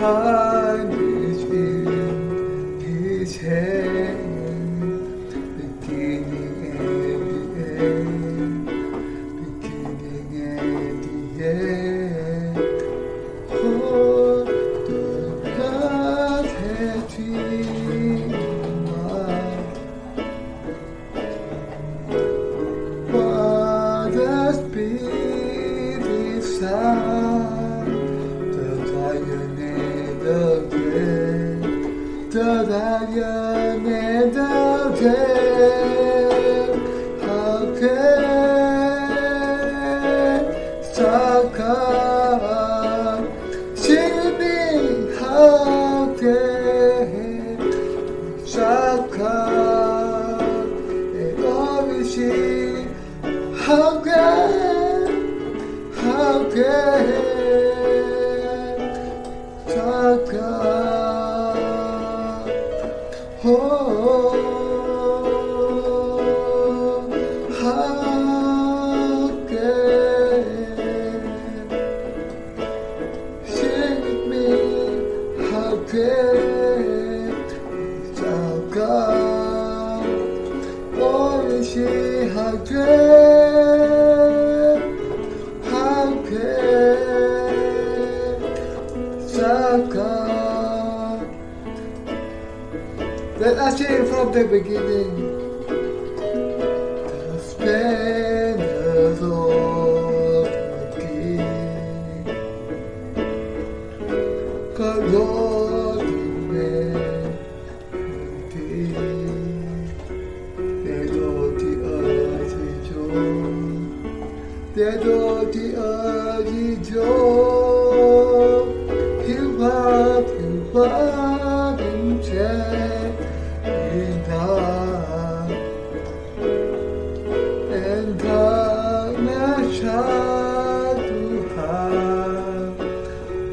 Time is in his hand, beginning and the end, beginning and the end. Oh, the God had dreamed what a spirit sound, the lion and the dead, the lion and the dead. How can Saka see me? How can Saka and always see? How can Saka? Oh, how can sing with me? How can Saka? Oh, see how can Saka? Let us sing from the beginning. The splendors of the King, the Lord Almighty. Let all the earth rejoice. Let all the earth rejoice. He'll up and check in dark, and darkness shall to hide,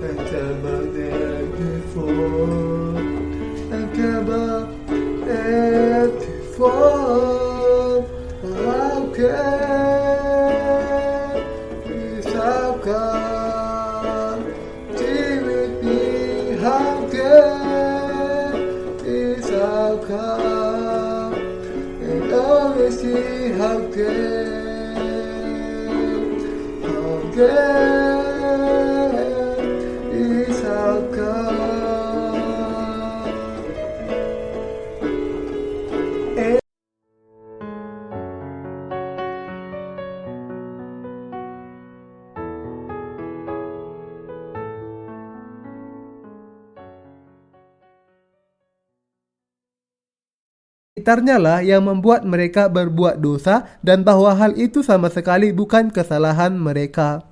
and never there before, and never there before. How can we stop God? Stay with me. How can we stop God? And always see how can we stop God? Sekitarnya lah yang membuat mereka berbuat dosa dan bahwa hal itu sama sekali bukan kesalahan mereka.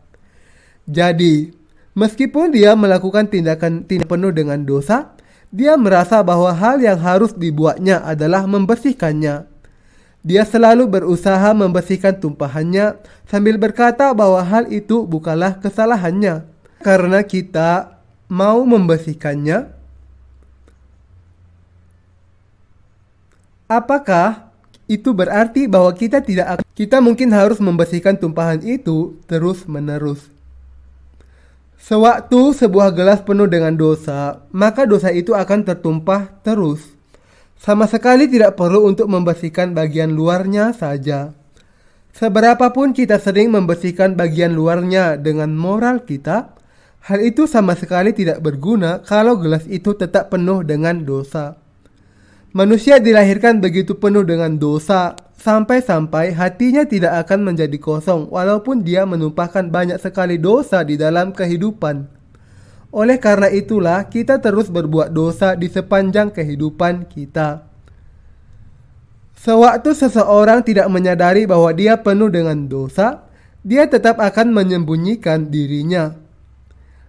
Jadi, meskipun dia melakukan tindakan penuh dengan dosa, dia merasa bahwa hal yang harus dibuatnya adalah membersihkannya. Dia selalu berusaha membersihkan tumpahannya sambil berkata bahwa hal itu bukanlah kesalahannya. Karena kita mau membersihkannya, apakah itu berarti bahwa kita mungkin harus membersihkan tumpahan itu terus-menerus? Sewaktu sebuah gelas penuh dengan dosa, maka dosa itu akan tertumpah terus. Sama sekali tidak perlu untuk membersihkan bagian luarnya saja. Seberapapun kita sering membersihkan bagian luarnya dengan moral kita, hal itu sama sekali tidak berguna kalau gelas itu tetap penuh dengan dosa. Manusia dilahirkan begitu penuh dengan dosa, sampai-sampai hatinya tidak akan menjadi kosong walaupun dia menumpahkan banyak sekali dosa di dalam kehidupan. Oleh karena itulah kita terus berbuat dosa di sepanjang kehidupan kita. Sewaktu seseorang tidak menyadari bahwa dia penuh dengan dosa, dia tetap akan menyembunyikan dirinya.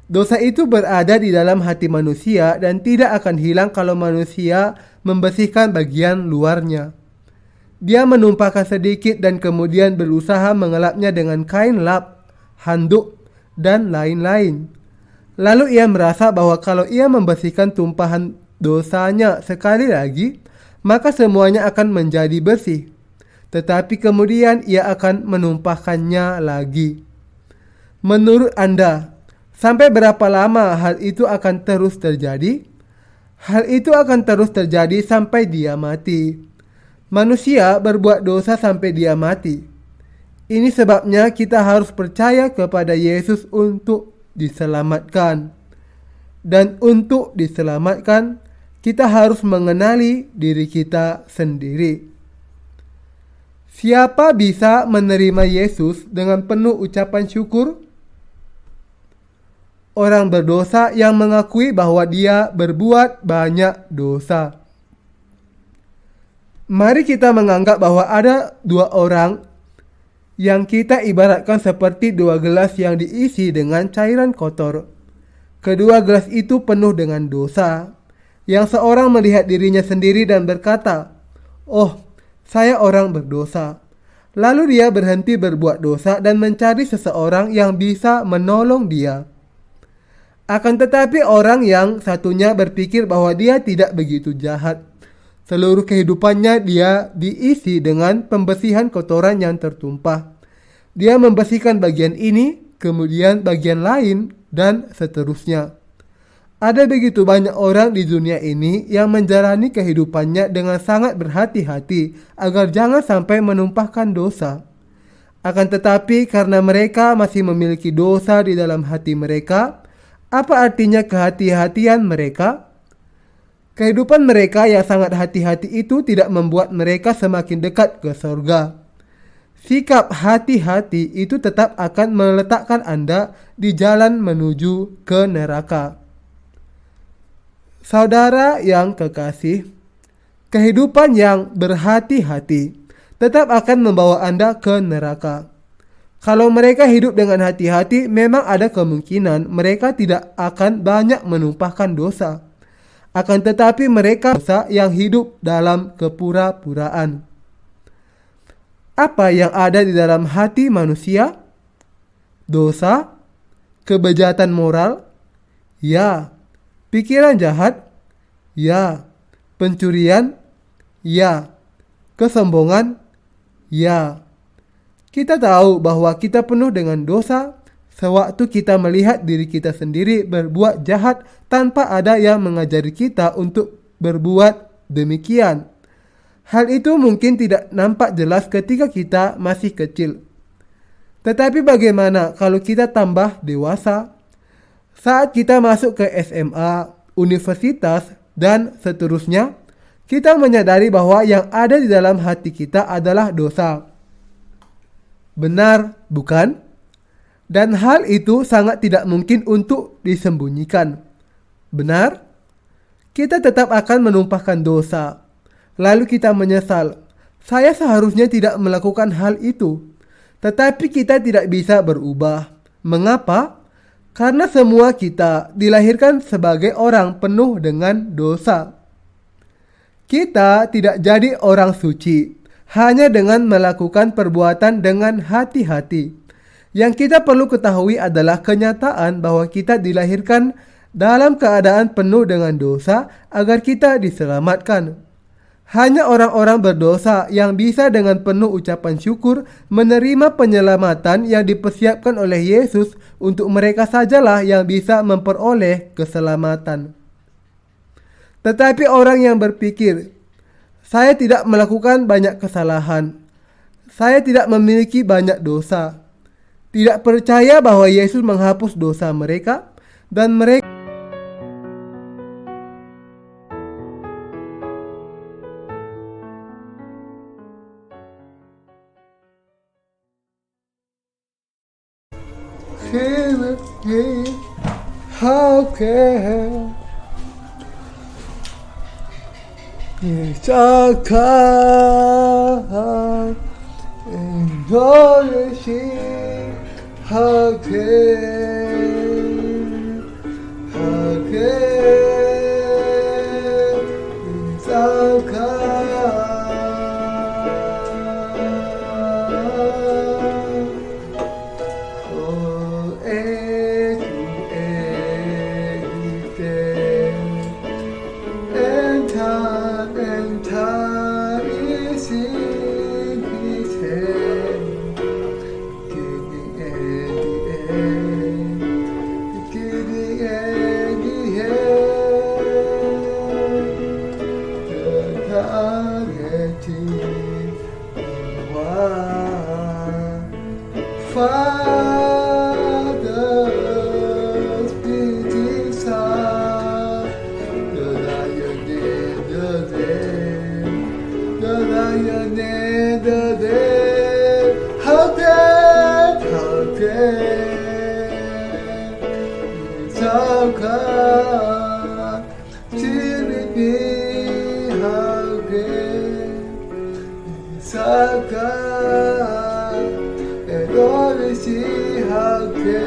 Dosa itu berada di dalam hati manusia dan tidak akan hilang kalau manusia membersihkan bagian luarnya. Dia menumpahkan sedikit dan kemudian berusaha mengelapnya dengan kain lap, handuk, dan lain-lain. Lalu ia merasa bahwa kalau ia membersihkan tumpahan dosanya sekali lagi, maka semuanya akan menjadi bersih. Tetapi kemudian ia akan menumpahkannya lagi. Menurut Anda, sampai berapa lama hal itu akan terus terjadi? Hal itu akan terus terjadi sampai dia mati. Manusia berbuat dosa sampai dia mati. Ini sebabnya kita harus percaya kepada Yesus untuk diselamatkan. Dan untuk diselamatkan, kita harus mengenali diri kita sendiri. Siapa bisa menerima Yesus dengan penuh ucapan syukur? Orang berdosa yang mengakui bahwa dia berbuat banyak dosa. Mari kita menganggap bahwa ada dua orang yang kita ibaratkan seperti dua gelas yang diisi dengan cairan kotor. Kedua gelas itu penuh dengan dosa. Yang seorang melihat dirinya sendiri dan berkata, "Oh, saya orang berdosa." Lalu dia berhenti berbuat dosa dan mencari seseorang yang bisa menolong dia. Akan tetapi orang yang satunya berpikir bahwa dia tidak begitu jahat. Seluruh kehidupannya dia diisi dengan pembersihan kotoran yang tertumpah. Dia membersihkan bagian ini, kemudian bagian lain, dan seterusnya. Ada begitu banyak orang di dunia ini yang menjalani kehidupannya dengan sangat berhati-hati agar jangan sampai menumpahkan dosa. Akan tetapi karena mereka masih memiliki dosa di dalam hati mereka, apa artinya kehati-hatian mereka? Kehidupan mereka yang sangat hati-hati itu tidak membuat mereka semakin dekat ke surga. Sikap hati-hati itu tetap akan meletakkan Anda di jalan menuju ke neraka. Saudara yang kekasih, kehidupan yang berhati-hati tetap akan membawa Anda ke neraka. Kalau mereka hidup dengan hati-hati, memang ada kemungkinan mereka tidak akan banyak menumpahkan dosa. Akan tetapi mereka dosa yang hidup dalam kepura-puraan. Apa yang ada di dalam hati manusia? Dosa? Kebejatan moral? Ya. Pikiran jahat? Ya. Pencurian? Ya. Kesombongan? Ya. Kita tahu bahwa kita penuh dengan dosa sewaktu kita melihat diri kita sendiri berbuat jahat tanpa ada yang mengajari kita untuk berbuat demikian. Hal itu mungkin tidak nampak jelas ketika kita masih kecil. Tetapi bagaimana kalau kita tambah dewasa? Saat kita masuk ke SMA, universitas, dan seterusnya, kita menyadari bahwa yang ada di dalam hati kita adalah dosa. Benar, bukan? Dan hal itu sangat tidak mungkin untuk disembunyikan. Benar? Kita tetap akan menumpahkan dosa. Lalu kita menyesal. Saya seharusnya tidak melakukan hal itu. Tetapi kita tidak bisa berubah. Mengapa? Karena semua kita dilahirkan sebagai orang penuh dengan dosa. Kita tidak jadi orang suci hanya dengan melakukan perbuatan dengan hati-hati. Yang kita perlu ketahui adalah kenyataan bahwa kita dilahirkan dalam keadaan penuh dengan dosa agar kita diselamatkan. Hanya orang-orang berdosa yang bisa dengan penuh ucapan syukur menerima penyelamatan yang dipersiapkan oleh Yesus. Untuk mereka sajalah yang bisa memperoleh keselamatan. Tetapi orang yang berpikir, "Saya tidak melakukan banyak kesalahan. Saya tidak memiliki banyak dosa." Tidak percaya bahwa Yesus menghapus dosa mereka dan mereka how can misalkan Indonesia misalkan Father's beating heart, the lion in the day, the lion in the day. How dare it's our God, Trinity, how great it's our God, and all we see how great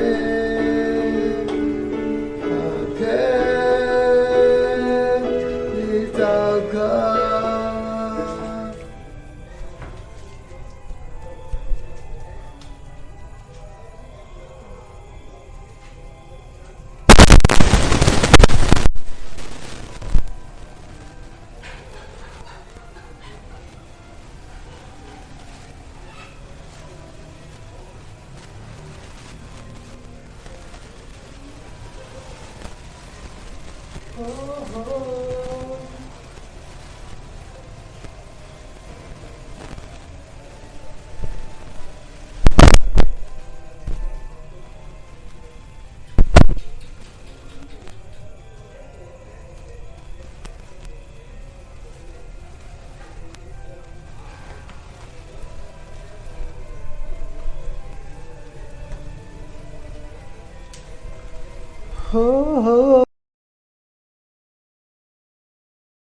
is our God. Oh, oh.